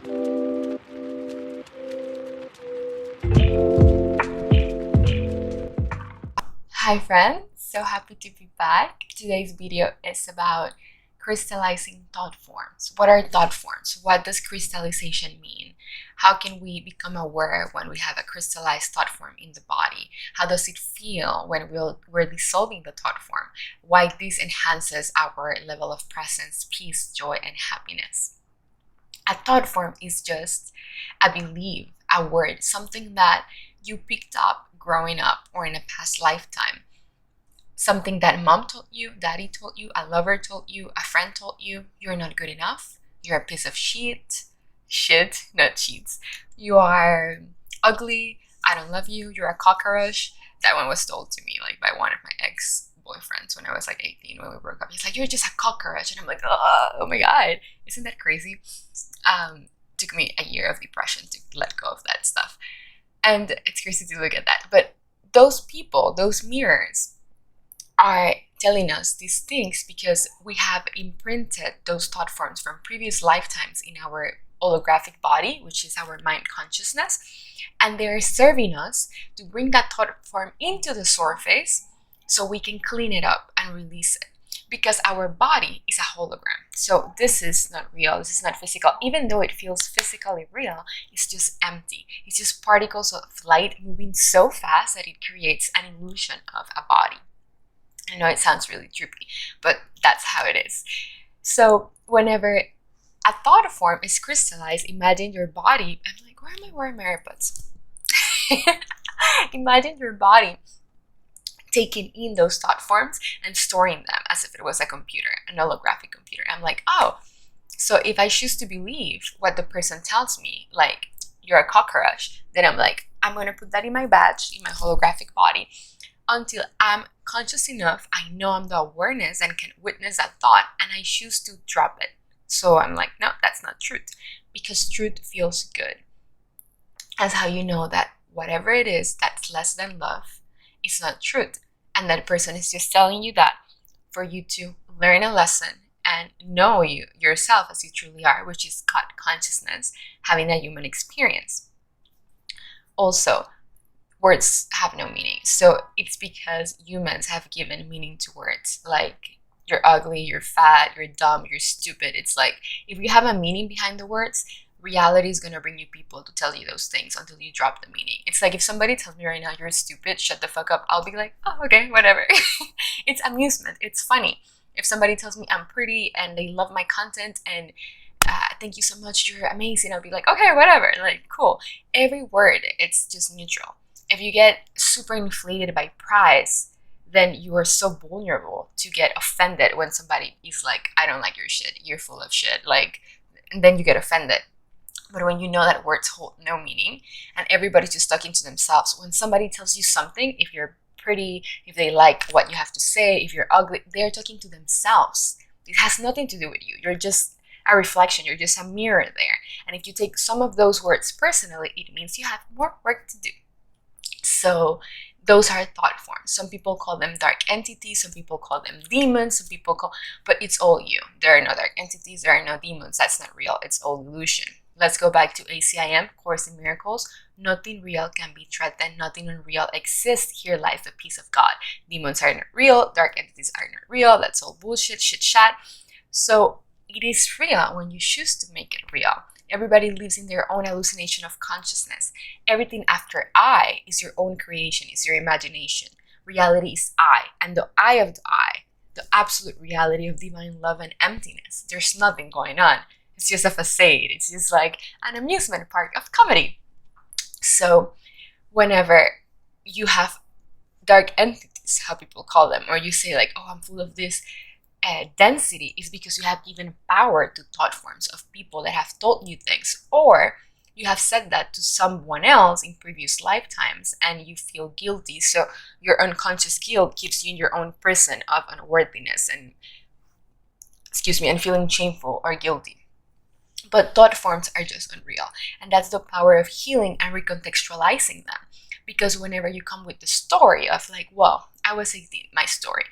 Hi friends, so happy to be back. Today's video is about crystallizing thought forms. What are thought forms? What does crystallization mean? How can we become aware when we have a crystallized thought form in the body? How does it feel when we're dissolving the thought form? Why this enhances our level of presence, peace, joy, and happiness. A thought form is just a belief, a word, something that you picked up growing up or in a past lifetime. Something that mom told you, daddy told you, a lover told you, a friend told you, you're not good enough, you're a piece of shit, not cheats, you are ugly, I don't love you, you're a cockroach. That one was told to me like by one of my ex-boyfriends when I was like 18 when we broke up. He's like, you're just a cockroach. And I'm like, oh my God, isn't that crazy? Took me a year of depression to let go of that stuff. And it's crazy to look at that. But those people, those mirrors, are telling us these things because we have imprinted those thought forms from previous lifetimes in our holographic body, which is our mind consciousness. And they're serving us to bring that thought form into the surface so we can clean it up and release it. Because our body is a hologram. So this is not real, this is not physical. Even though it feels physically real, it's just empty. It's just particles of light moving so fast that it creates an illusion of a body. I know it sounds really trippy, but that's how it is. So whenever a thought form is crystallized, imagine your body. I'm like, where am I wearing my AirPods? Imagine your body taking in those thought forms and storing them as if it was a computer, an holographic computer. I'm like, oh, so if I choose to believe what the person tells me, like, you're a cockroach, then I'm like, I'm going to put that in my badge, in my holographic body, until I'm conscious enough, I know I'm the awareness and can witness that thought, and I choose to drop it. So I'm like, no, that's not truth, because truth feels good. That's how you know that whatever it is that's less than love, it's not truth. And that person is just telling you that for you to learn a lesson and know yourself as you truly are, which is God consciousness, having a human experience. Also, words have no meaning. So it's because humans have given meaning to words. Like, you're ugly, you're fat, you're dumb, you're stupid. It's like, if you have a meaning behind the words, reality is going to bring you people to tell you those things until you drop the meaning. It's like if somebody tells me right now, you're stupid, shut the fuck up, I'll be like, oh, okay, whatever. It's amusement. It's funny. If somebody tells me I'm pretty and they love my content and thank you so much, you're amazing, I'll be like, okay, whatever, like, cool. Every word, it's just neutral. If you get super inflated by praise, then you are so vulnerable to get offended when somebody is like, I don't like your shit, you're full of shit, like, and then you get offended. But when you know that words hold no meaning and everybody's just talking to themselves, when somebody tells you something, if you're pretty, if they like what you have to say, if you're ugly, they're talking to themselves. It has nothing to do with you. You're just a reflection. You're just a mirror there. And if you take some of those words personally, it means you have more work to do. So those are thought forms. Some people call them dark entities, some people call them demons, but it's all you. There are no dark entities, there are no demons. That's not real. It's all illusion. Let's go back to ACIM, Course in Miracles. Nothing real can be threatened. Nothing unreal exists. Here lies the peace of God. Demons are not real. Dark entities are not real. That's all bullshit, shit, chat. So it is real when you choose to make it real. Everybody lives in their own hallucination of consciousness. Everything after I is your own creation, is your imagination. Reality is I, and the I of the I, the absolute reality of divine love and emptiness. There's nothing going on. It's just a facade. It's just like an amusement park of comedy. So whenever you have dark entities, how people call them, or you say like, oh, I'm full of this density, is because you have given power to thought forms of people that have told you things, or you have said that to someone else in previous lifetimes and you feel guilty. So your unconscious guilt keeps you in your own prison of unworthiness and feeling shameful or guilty. But thought forms are just unreal. And that's the power of healing and recontextualizing them. Because whenever you come with the story of like, well, I was 18, my story,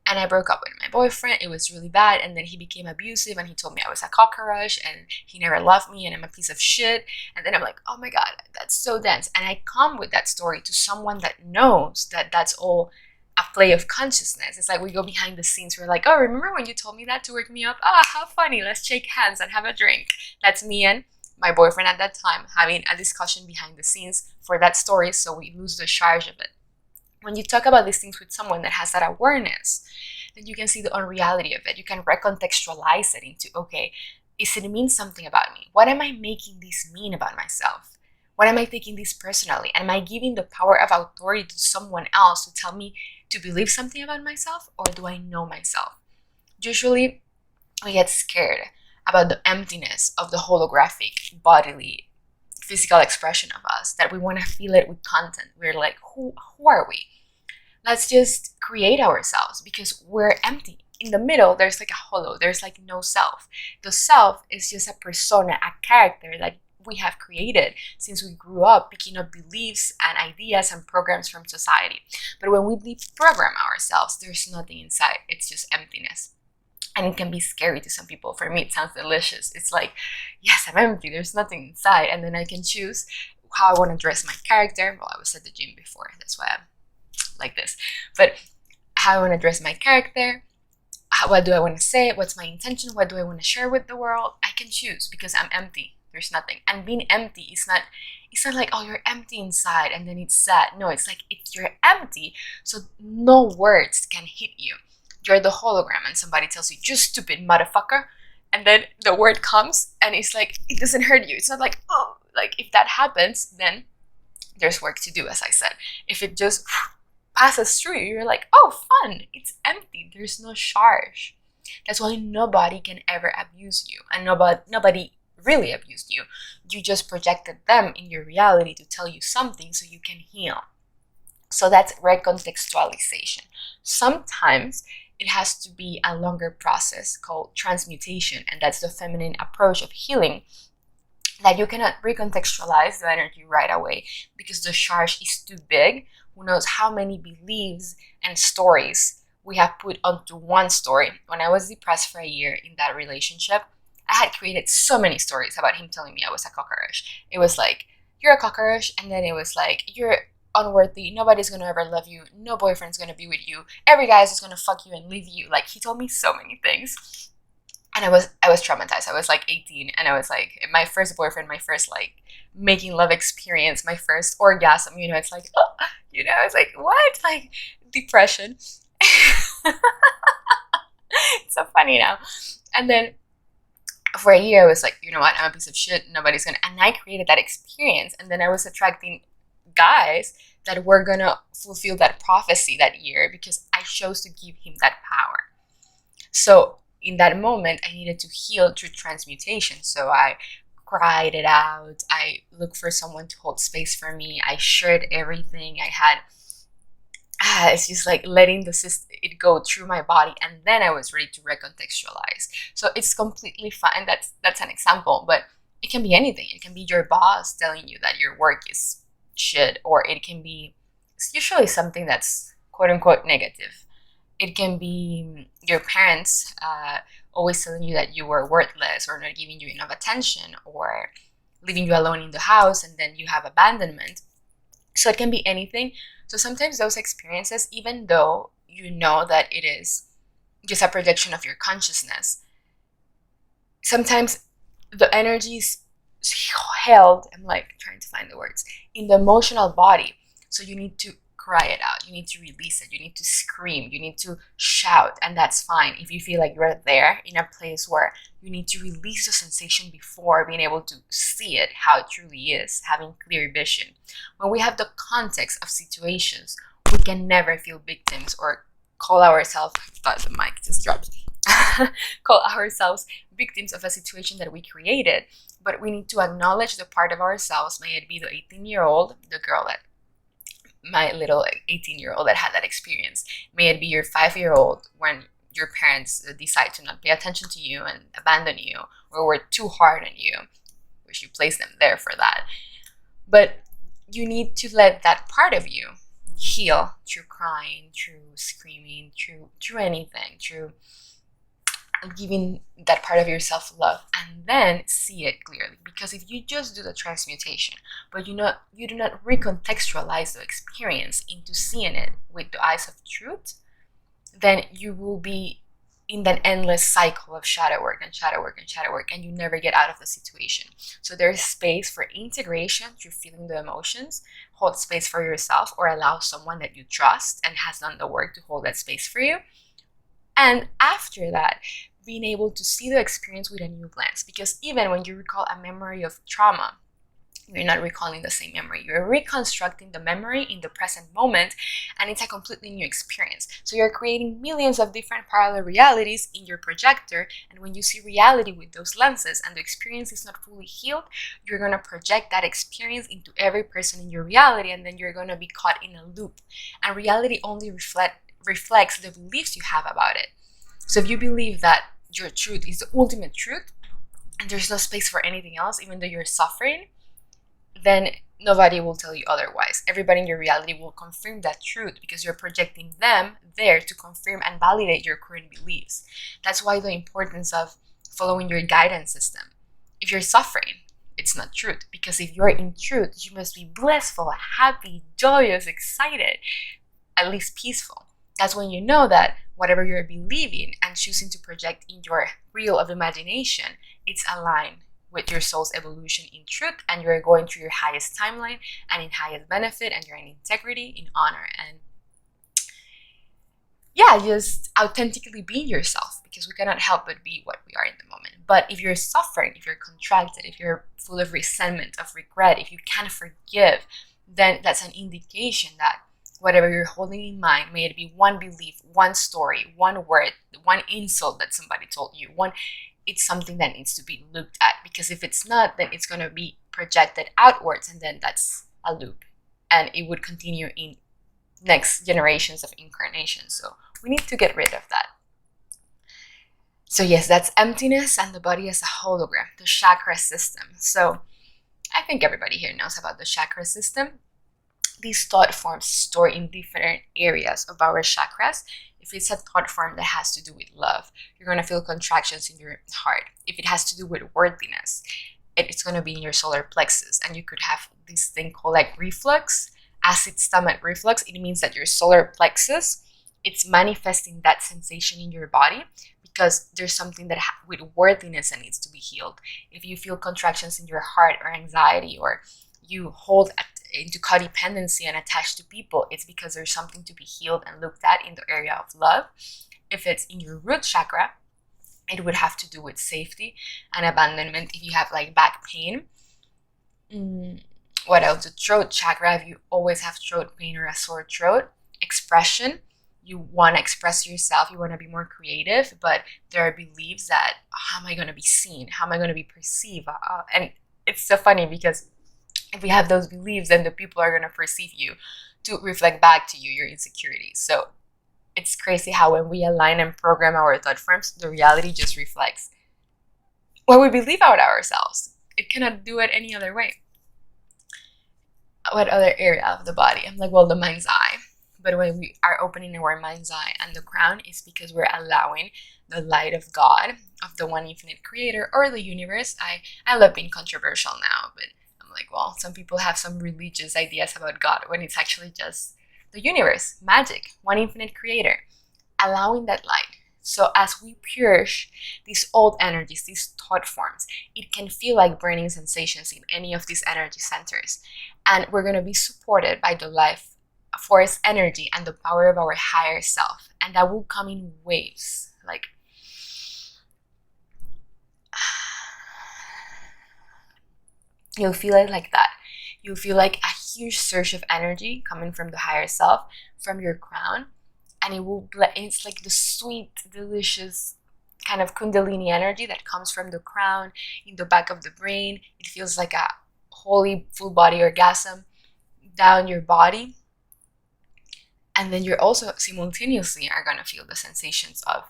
And I broke up with my boyfriend. It was really bad. And then he became abusive and he told me I was a cockroach and he never loved me and I'm a piece of shit. And then I'm like, oh my God, that's so dense. And I come with that story to someone that knows that that's all a play of consciousness. It's like we go behind the scenes. We're like, oh, remember when you told me that to wake me up? Ah, how funny. Let's shake hands and have a drink. That's me and my boyfriend at that time having a discussion behind the scenes for that story, so we lose the charge of it. When you talk about these things with someone that has that awareness, then you can see the unreality of it. You can recontextualize it into, okay, is it mean something about me? What am I making this mean about myself? What am I taking this personally? Am I giving the power of authority to someone else to tell me to believe something about myself, or do I know myself? Usually, we get scared about the emptiness of the holographic, bodily, physical expression of us, that we want to feel it with content. We're like, who are we? Let's just create ourselves, because we're empty. In the middle, there's like a hollow. There's like no self. The self is just a persona, a character that we have created since we grew up, picking up beliefs and ideas and programs from society. But when we deprogram ourselves, there's nothing inside. It's just emptiness. And it can be scary to some people. For me, it sounds delicious. It's like, yes, I'm empty. There's nothing inside. And then I can choose how I want to dress my character. Well, I was at the gym before. That's why I'm like this. But how I want to dress my character. What do I want to say? What's my intention? What do I want to share with the world? I can choose because I'm empty. There's nothing. And being empty is not, it's not like, oh, you're empty inside and then it's sad. No, it's like, if you're empty, so no words can hit you. You're the hologram and somebody tells you, you stupid motherfucker. And then the word comes and it's like, it doesn't hurt you. It's not like, oh, like if that happens, then there's work to do, as I said. If it just passes through you, you're like, oh, fun. It's empty. There's no charge. That's why nobody can ever abuse you. And nobody really abused you. You just projected them in your reality to tell you something so you can heal. So that's recontextualization. Sometimes it has to be a longer process called transmutation, and that's the feminine approach of healing, that you cannot recontextualize the energy right away because the charge is too big. Who knows how many beliefs and stories we have put onto one story. When I was depressed for a year in that relationship, I had created so many stories about him telling me I was a cockroach. It was like, you're a cockroach, and then it was like, you're unworthy, nobody's gonna ever love you, no boyfriend's gonna be with you, every guy is just gonna fuck you and leave you. Like, he told me so many things. And I was traumatized. I was like 18, and I was like, my first boyfriend, my first like making love experience, my first orgasm, it's like, oh, it's like, what? Like, depression. It's so funny now. And then for a year I was like, you know what, I'm a piece of shit, nobody's gonna, and I created that experience, and then I was attracting guys that were gonna fulfill that prophecy that year because I chose to give him that power. So in that moment, I needed to heal through transmutation. So I cried it out. I looked for someone to hold space for me. I shared everything I had. It's just like letting it go through my body, and then I was ready to recontextualize. So it's completely fine. That's an example, but it can be anything. It can be your boss telling you that your work is shit, or it can be, it's usually something that's quote unquote negative. It can be your parents always telling you that you were worthless, or not giving you enough attention, or leaving you alone in the house, and then you have abandonment. So it can be anything. So sometimes those experiences, even though you know that it is just a projection of your consciousness, sometimes the energy is held, I'm like trying to find the words, in the emotional body. So you need to cry it out. You need to release it. You need to scream. You need to shout. And that's fine if you feel like you're there in a place where you need to release the sensation before being able to see it, how it truly is, having clear vision. When we have the context of situations, we can never feel victims or call ourselves, I thought the mic just dropped, call ourselves victims of a situation that we created. But we need to acknowledge the part of ourselves, may it be the 18-year-old, the girl that, my little 18-year-old that had that experience. May it be your 5-year-old when your parents decide to not pay attention to you and abandon you, or were too hard on you, which you place them there for that. But you need to let that part of you heal through crying, through screaming, through anything, through giving that part of yourself love, and then see it clearly. Because if you just do the transmutation, but you do not recontextualize the experience into seeing it with the eyes of truth, then you will be in that endless cycle of shadow work and shadow work and shadow work, and you never get out of the situation. So there's space for integration through feeling the emotions. Hold space for yourself, or allow someone that you trust and has done the work to hold that space for you. And after that, being able to see the experience with a new lens. Because even when you recall a memory of trauma, you're not recalling the same memory. You're reconstructing the memory in the present moment, and it's a completely new experience. So you're creating millions of different parallel realities in your projector, and when you see reality with those lenses and the experience is not fully healed, you're going to project that experience into every person in your reality, and then you're going to be caught in a loop. And reality only reflects the beliefs you have about it. So if you believe that your truth is the ultimate truth and there's no space for anything else, even though you're suffering, then nobody will tell you otherwise. Everybody in your reality will confirm that truth, because you're projecting them there to confirm and validate your current beliefs. That's why the importance of following your guidance system. If you're suffering, it's not truth, because if you're in truth, you must be blissful, happy, joyous, excited, at least peaceful. That's when you know that whatever you're believing and choosing to project in your reel of imagination, it's aligned with your soul's evolution in truth, and you're going through your highest timeline and in highest benefit, and you're in integrity, in honor, and just authentically being yourself, because we cannot help but be what we are in the moment. But if you're suffering, if you're contracted, if you're full of resentment, of regret, if you can't forgive, then that's an indication that whatever you're holding in mind, may it be one belief, one story, one word, one insult that somebody told you, it's something that needs to be looked at. Because if it's not, then it's going to be projected outwards, and then that's a loop, and it would continue in next generations of incarnations. So we need to get rid of that. So yes, that's emptiness and the body as a hologram, the chakra system. So I think everybody here knows about the chakra system. These thought forms store in different areas of our chakras. If it's a thought form that has to do with love, you're going to feel contractions in your heart. If it has to do with worthiness, it's going to be in your solar plexus, and you could have this thing called like reflux, acid stomach reflux. It means that your solar plexus, it's manifesting that sensation in your body, because there's something that with worthiness that needs to be healed. If you feel contractions in your heart, or anxiety, or you hold into codependency and attached to people, it's because there's something to be healed and looked at in the area of love. If it's in your root chakra, it would have to do with safety and abandonment. If you have like back pain, what else? The throat chakra, if you always have throat pain or a sore throat. Expression, you want to express yourself, you want to be more creative, but there are beliefs that, how am I going to be seen? How am I going to be perceived? And it's so funny, because if we have those beliefs, then the people are going to perceive you to reflect back to you your insecurities. So it's crazy how when we align and program our thought forms, the reality just reflects what we believe about ourselves. It cannot do it any other way. What other area of the body? I'm like, well, the mind's eye. But when we are opening our mind's eye and the crown, is because we're allowing the light of God, of the one infinite creator, or the universe. I love being controversial now, but like, well, some people have some religious ideas about God, when it's actually just the universe, magic, one infinite creator, allowing that light. So as we purge these old energies, these thought forms, it can feel like burning sensations in any of these energy centers, and we're going to be supported by the life force energy and the power of our higher self, and that will come in waves. Like, you'll feel it like that. You'll feel like a huge surge of energy coming from the higher self, from your crown, and it's like the sweet, delicious kind of kundalini energy that comes from the crown in the back of the brain. It feels like a holy full body orgasm down your body, and then you're also simultaneously are going to feel the sensations of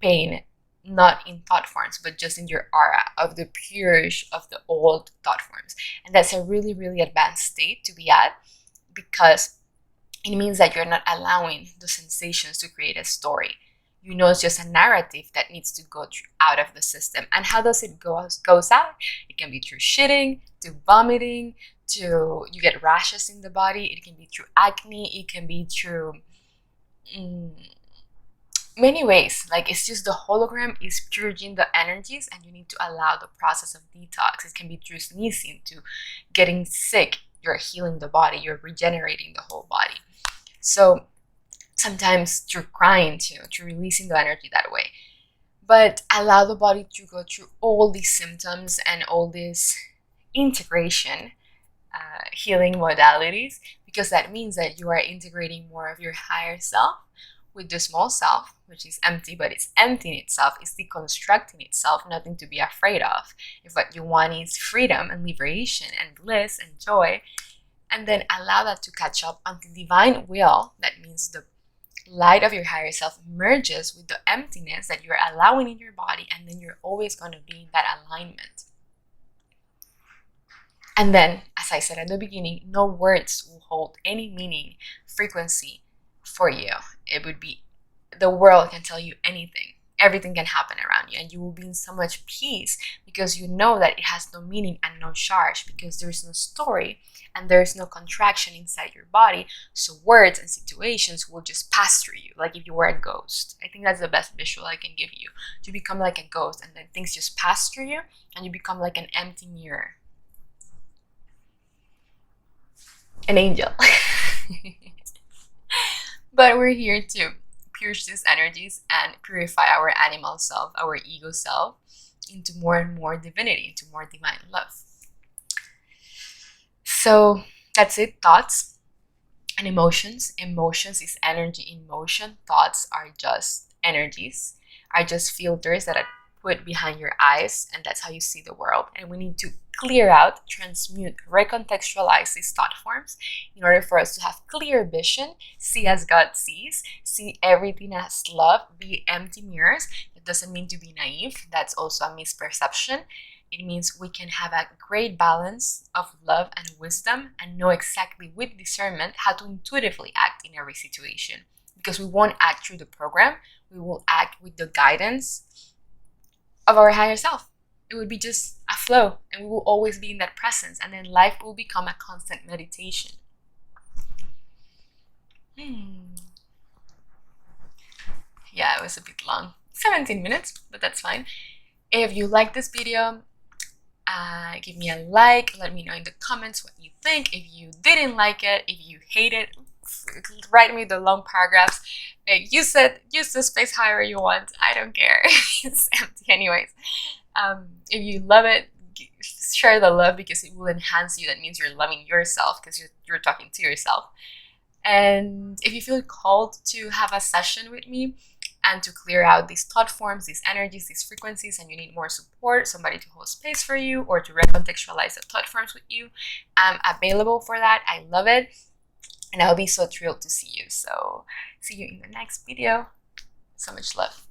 pain, not in thought forms, but just in your aura, of the purge of the old thought forms. And that's a really, really advanced state to be at, because it means that you're not allowing the sensations to create a story. You know, it's just a narrative that needs to go out of the system. And how does it goes out? It can be through shitting, to vomiting, to you get rashes in the body. It can be through acne. It can be through many ways. Like, it's just the hologram is purging the energies, and you need to allow the process of detox. It can be through sneezing, to getting sick. You're healing the body. You're regenerating the whole body. So sometimes through crying too, through releasing the energy that way. But allow the body to go through all these symptoms and all this integration, healing modalities, because that means that you are integrating more of your higher self with the small self, which is empty, but it's emptying itself, it's deconstructing itself, nothing to be afraid of. If what you want is freedom and liberation and bliss and joy, and then allow that to catch up until divine will, that means the light of your higher self, merges with the emptiness that you're allowing in your body, and then you're always going to be in that alignment. And then, as I said at the beginning, no words will hold any meaning, frequency for you. It would be, the world can tell you anything. Everything can happen around you, and you will be in so much peace because you know that it has no meaning and no charge, because there is no story and there is no contraction inside your body. So words and situations will just pass through you, like if you were a ghost. I think that's the best visual I can give you. To become like a ghost, and then things just pass through you, and you become like an empty mirror. An angel. But we're here to purge these energies and purify our animal self, our ego self, into more and more divinity, into more divine love. So that's it. Thoughts and emotions. Emotions is energy in motion. Thoughts are just energies, are just filters that are put behind your eyes, and that's how you see the world. And we need to clear out, transmute, recontextualize these thought forms in order for us to have clear vision, see as God sees, see everything as love, be empty mirrors. It doesn't mean to be naive. That's also a misperception. It means we can have a great balance of love and wisdom and know exactly with discernment how to intuitively act in every situation. Because we won't act through the program, we will act with the guidance of our higher self. It would be just a flow, and we will always be in that presence, and then life will become a constant meditation. Yeah, it was a bit long, 17 minutes, but that's fine. If you like this video, give me a like, let me know in the comments what you think. If you didn't like it, if you hate it, write me the long paragraphs. Use the space however you want. I don't care. It's empty anyways. If you love it, share the love, because it will enhance you. That means you're loving yourself, because you're talking to yourself. And if you feel called to have a session with me and to clear out these thought forms, these energies, these frequencies, and you need more support, somebody to hold space for you or to recontextualize the thought forms with you, I'm available for that. I love it. And I'll be so thrilled to see you. So see you in the next video. So much love.